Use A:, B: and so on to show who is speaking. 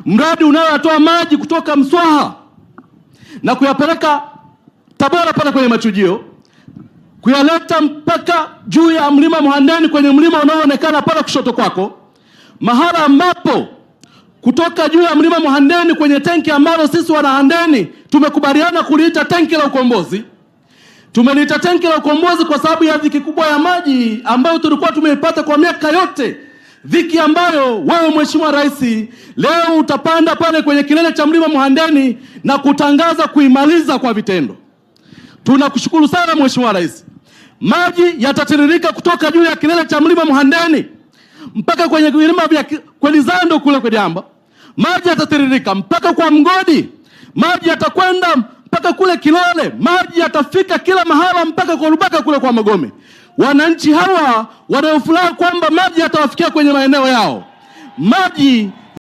A: mradi unaotoa maji kutoka Mswaha na kuyapeleka Tabora pale kwenye machujio, kuyaleta mpaka juu ya mlima Mhandeni, kwenye mlima unaoonekana pale kushoto kwako, mahala ambapo kutoka juu ya mlima Mhandeni kwenye tenki ambalo sisi wanahandeni tumekubaliana kuliita tenki la ukombozi. Tumeliita tenki la ukombozi kwa sababu ya dhiki kubwa ya maji ambayo tulikuwa tumeipata kwa miaka yote, dhiki ambayo wewe Mheshimiwa Rais leo utapanda pale kwenye kilele cha mlima Mhandeni na kutangaza kuimaliza kwa vitendo. Tunakushukuru sana Mheshimiwa Rais. Maji yatatiririka kutoka juu ya kilele cha mlima Mhandeni mpaka kwenye vilima vya Kwelizando kule kwa Jamba. Maji yatatiririka mpaka kwa Mgodi. Maji yatakwenda mpaka kule Kilole. Maji yatafika kila mahala mpaka kwa Rubaka kule kwa Magome. Wananchi hawa wanaofurahi kwamba maji yatawafikia kwenye maeneo yao. Maji